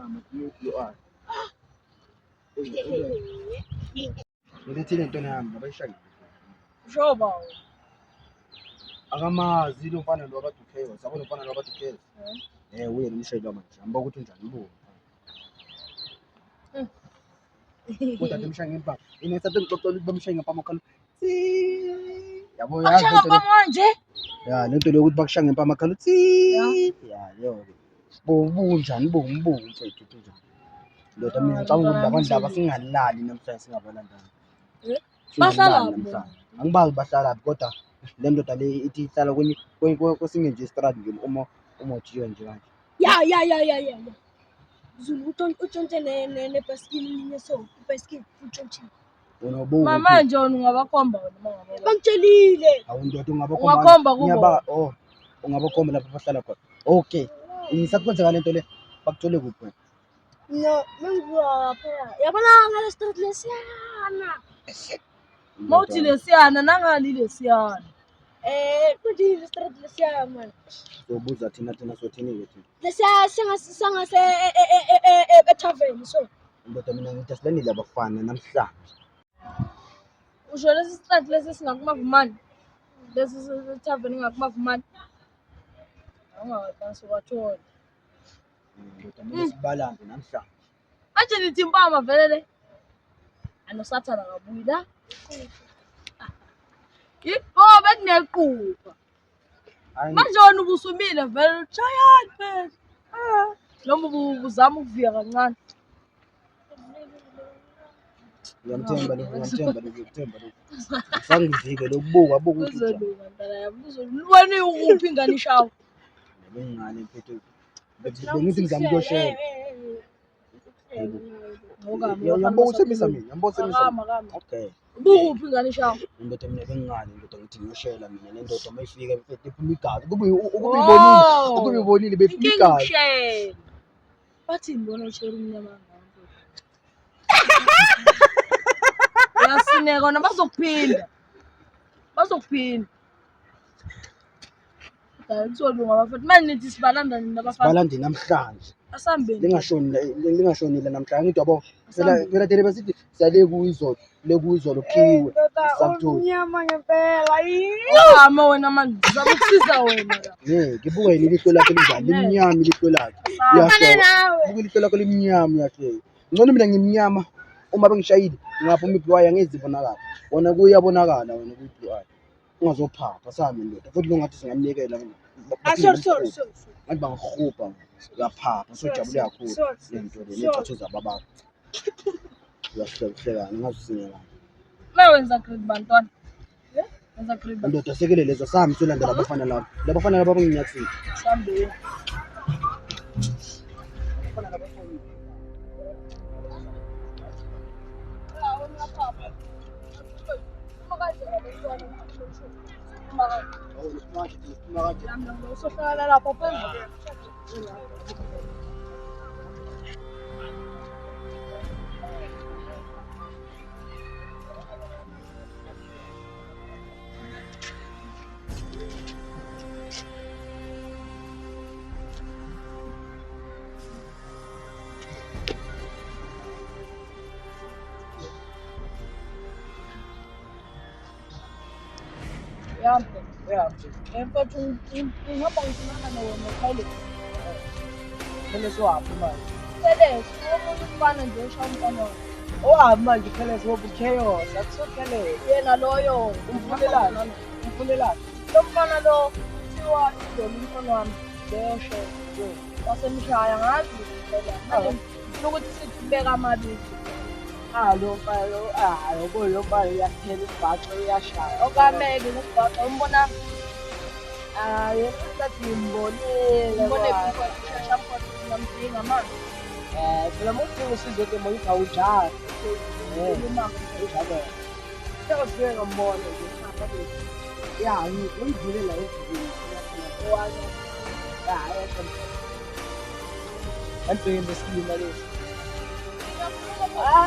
mnyama you are ngilethile into yami ngabayishaya Joba. akamazi lo mfana lo kade ukheza sabo lo mfana lo kade ukheza uye nomshayeli manje amba ukuthi unjani ubo kodwa demshaya ngempa inesathe ngixoxela ukuthi bamshaya ngempama makhala yabo yazi Ashaka manje. ya lento lokuthi bakushaya ngempama makhala uthi yo bunjani umbuzo mfethu kunjani ndoda mina ngicabanga ukuthi abantu laba singalali namhlanje singabalandana Bahlala namhlanje angibazi bahlala kodwa le ndoda le ithi ihlala kwesinye nje istradi nje uma ujiyo nje manje Ya. Zulu utshontshe nebaskili linye so ibaskili utshontshe. Mama nje ungabakhomba wena mama. Bangitshelile. Awundoda Ungakhomba kubo. ngiyaba ungabakhomba lapha bahlala khona okay isakwenzeka lento le bakuthole kuphi wena No, mengibuka phela. Yabona ngale street lesiyana. Mawuthi lesiyana nangali lesiyana. Kuthi le street lesiyana man. sobuza thina sothini ke Lesiya singase etavern so. ndoda mina ngithi asilandile abafana namhlanje Usho lesi street lesi singakumavumani. Lesi etavern ngakumavumani. Angakwazi ukuthola. ndoda mina sibalambe namhlanje Manje nithi mpama vele le. Anosathana kabuyi la. Ngoba kunequba. Manje wena ubusumile vele uchayani phela. Noma ubuzama ukuvika kancane. ngiyamthemba sangivike lokubuka ukuthi Uzoluka ndala yami uzolubona ukuphi ingane ishawo. bengingane mfethu bengithi ngizamdoshela yambo uthembisa mina okay Ukuphi ingane ishawo. indoda mina bengingane indoda ngithi ngiyoshela mina nendoda mayifika mfethu iphuma igazi ukube ibonile bephuma igazi Bathi ngibona ushela umnyama ngapha. Yasineka bona bazokuphinda. Ngizolunga bafethu manje nithi sibalanda nini abafana. balandi namhlanje Asambeni. lingashonile namhlanje ngithi yabo phela thina besithi siyale kuyizolo khiwe sakuthola Umnyama ngempela. Mama wena manje ngizakusiza wena la. ngibuka yini ilihlo lakhe linjani limnyama ilihlo lakhe uyahlola buka ilihlo lakhe limnyama uyahlola ngcono mina ngimnyama uma bengishayile ngaphuma ibliwaya ngezibonakala wona kuyabonakala wena kuyibliwaya ungazophapha sami ndoda futhi longathi singamnikela Sorry. ngathi bangihupa uyaphapha sojabule kakhulu lento le nezathu zababa uyahleka ngingazusingela Wenza grade bantwana. Wenza grade ndoda sekele lezo sami solandela abafana laba abanginyathile sambeni. Usohlala lapho phezulu. Emfethu ngihamba ngisimama wena ekhayeni. Phela siwaphi manje? Selesi umuntu ufana nje oshaya umfana wakhe. Owabi manje phela siwobu chaos akusophele. Yena loyo Umfunelani? lo mfana lo kuthiwa izolo umfana wami besho wasemshaya ngazi phela ukuthi sithibeka amabili. Lo mfana lo mfana uyathela isibhaxo uyashaya. Okamele ukubhaxa umbona yena Simbonile. mbone shasha mfana ngamdinga manje. Phela mufuna usizo ke moyitha ujala. Uma Ujala. Seka sifike ngambona nje hamba ke. Ya ngidlule la endlini. owazi Ayashona. Anto besilima lesi.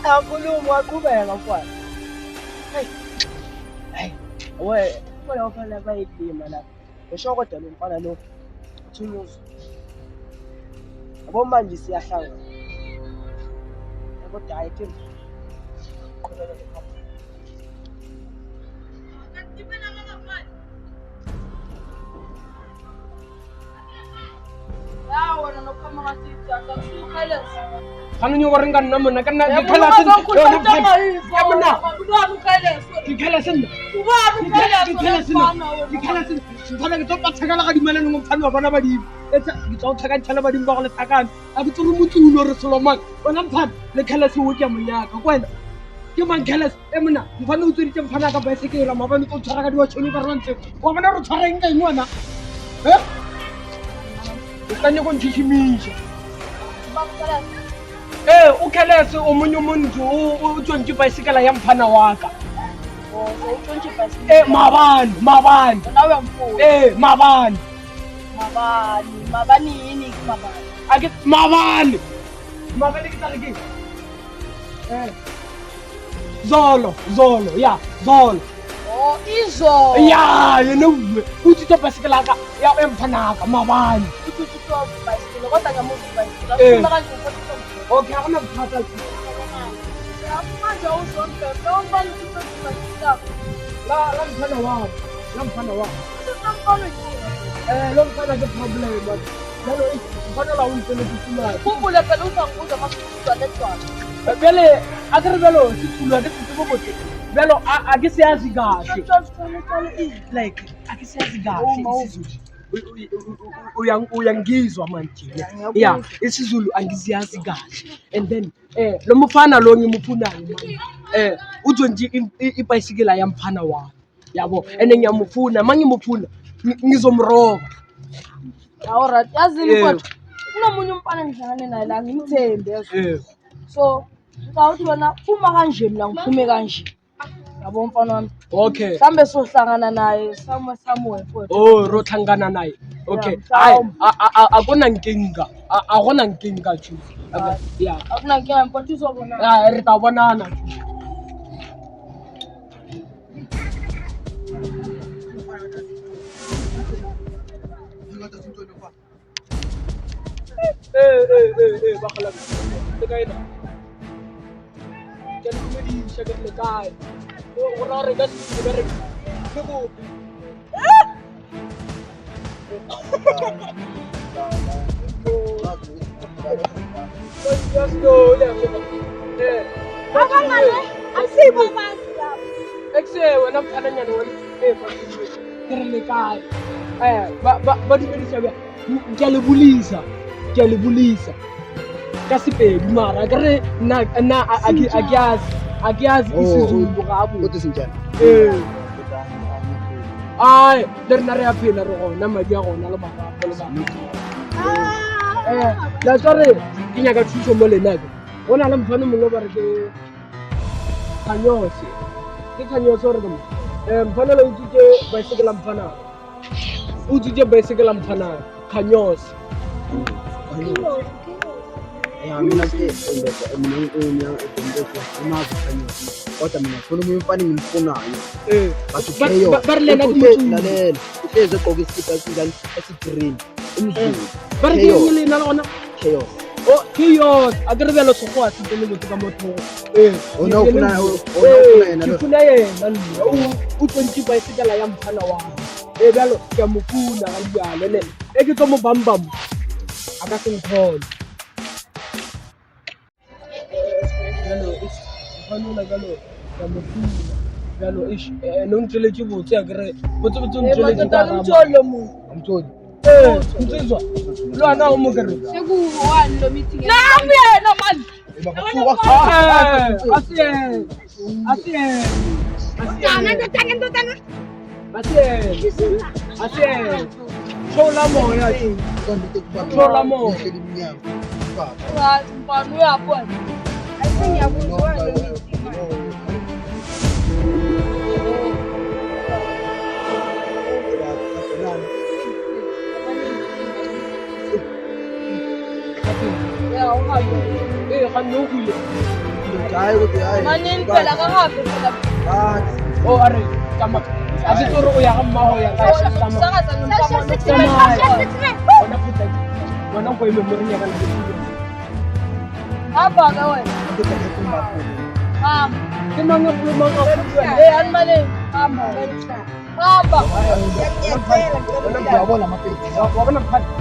Akhuluma waqhubeka mfana. Hey. Wena ufana bayidima la. Ngisho kodwa lo mfana lo uthunyuza. Yabo manje siyahlanga. kodwa hayi ke wena nokhama ngasitha akusukhayelesa khana nyoko ringa nna mona ka nna ke Yebo, khala uzokhuza sen utamayiso. ya mona Ubani ukhayelesa? ke khala sen Ubani ukhayelesa? ke khala sen ngwana ke tlo pathakala ga dimela nngwe mphana wa bona badimo etsa ke tlo thaka nthala badimo ba go le thakana a ke tsore motsulo re Solomon bona mphana le khala se o ke monyaka kwena ke mang khala e mona mphana o tsweditse mphana ka bicycle mabane tlo tshwara ka diwatšhone ka rantse wa bona re tshwareng ka ngwana o kanye go ntšhišimisha ukhelese omunye umuntu utshontshe ibhayisikela yamphana waka Utshontshe ibhayisikili. mabani Nawe uyamfuna. mabani Mabani yini mabani? ake mabani ke tla re ke zolo ya zolo Oh, izo. ya yena o tsitse bhayisikela ka ya emphana ka mabani Utshontshe ibhayisikili kodwa nyamuva ibhayisikili. Ufuna kanje ukuthi okay a gona bothata manje awuzonke. Nawumbani utshontshe ibhayisikili. la mphana waka Usamfana yini? lo mphana ke problem jalo mphana la o ntse le tsumana Khumbule phela uzangibuza masizwa letshwana. bele a ke re belo sithulwa ke tsetse bobotle belo a ke se yazi kahle like a ke se yazi kahle isiZulu uyangizwa manje ya isiZulu angiziyazi kahle and then lo mfana lo ngimuphunayo manje uzo nje ibhayisikela yamphana wami yabo and ngiyamufuna mangimufuna ngizomroba Alright, yazini kodwa kunomunye umfana engihlangane naye la ngimthembe yazo. So ngawuthi wena uma kanje mina ngiphume kanje. Yabo mfana wami. okay Mhlambe sohlangana naye somewhere futhi. oh ro tlhangana naye okay hayi akona nkinga chu ya Akuna nkinga mfowethu uzobona. re ta bonana bakhala le kae na ke dumedisa ke le kae o ra re ka se be re ke go just go le Asibo manje lapha. exe wena mfana nyane wena ke re le kae ba dumedisa bja ke a le bulisa ka sepedi mara ke re nna a ke yazi isiZulu gabo uthi sinjani ai le rena re a phela re gona madi a gona le magapo le la tsare ke nyaka thuso mo lenake go na le mphane mongwe ba re ke Khanyose gore ke mphana le utsitse baesekela mphana Khanyose mina ke mina kodwa mina ngifuna umunye umfana engimfunayo ba re lena ke motsulo lalela uhlezi egqoke isikipa esinjani esigreen umzulu ba re ke eng lena le gona chaos oh chaos a ke re bjalo sekgowa se tsene motho ka motho ona ufuna yena ke funa yena nna o tsontse baesekela ya mphana wa bjalo ke a mo funa ga dialo ene ke tlo mo bambam a ka se nkgole jalo ne o ntsweletse botse a kere botsebotse o ntsweletse ka rama Mtsholo muntu. amtsholi ntsizwa le wena o mo kere Sekuwani lo meeting. Nami yena manje. Thola moya thola moya Right, mfana uyabona. Ayisengiyabuzwa lo meeting. Ya uhambe. ga nne o buile Manini phela akahambe phela. o a re tama a se tsore o ya ga mmago ya Sakaza ngempama. bona go ime mo re nyakana Hamba ke wena. indoda ephuma khona. Hamba. Kemanga phuma Ani mali. Hamba. Hamba. Uyabona amapeti. wabona mphakathi.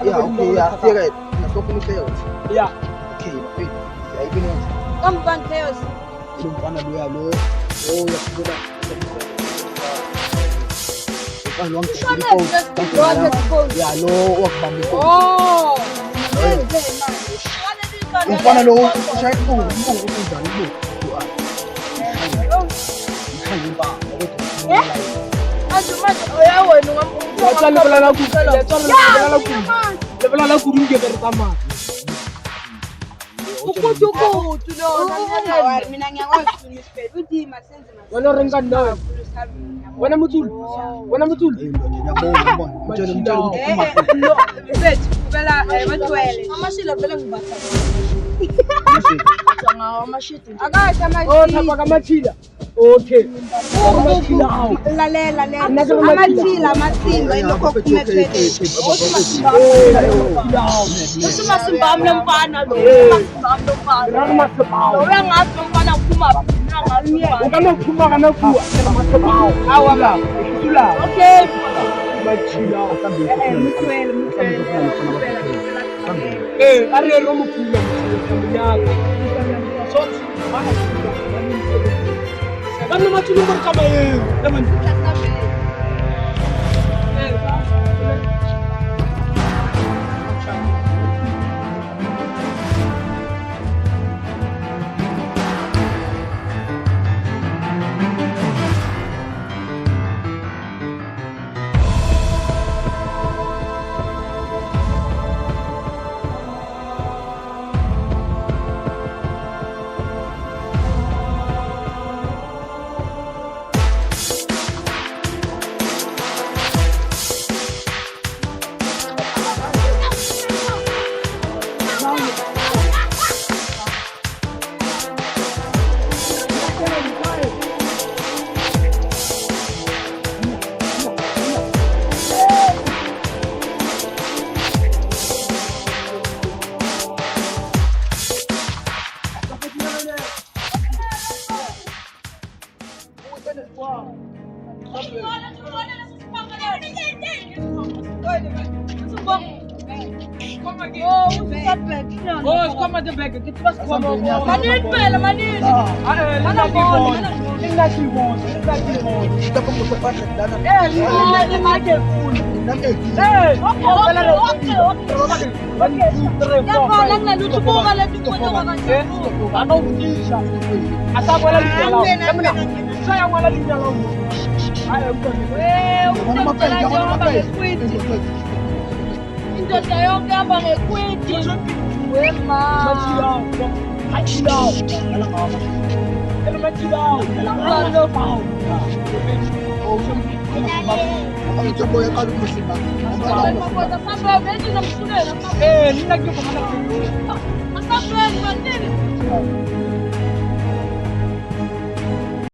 Yeah, okay, yeah, cigarette. Nasokuna sales. Yeah. Okay, mapeti. Yayibona Kamban chaos. umfana loya lo. Oh, yakubona. Lo wakubamba iphone. Oh. Umfana lo ushaya iphone, unjani lo? Lebelela kudu ke re tsamaya. Ukutukutu no. Mina ngiyakwazi ukusiphetha uthi masenze Wena re nka nna. Wena Mthulu. Wena Mthulu. amashila vele ngibatha. Oh, thapa ka mathila. Okay. Mathila hao. Lalela Amathila, amathimba ilokho kumethwele. Usimasimba amle mfana lo. Rana masepao. Uyangazi umfana uphuma. Ukama kuphuma kana kuwa kana masepao. Awala. Tula. Okay. Mathila akambe. Mthwele. Are ro mphula mnyaka. Sonke bana. Bana mathulu mo kama yeo. Lemon. Indoda yonke hamba ngekwiti. Wema. Nina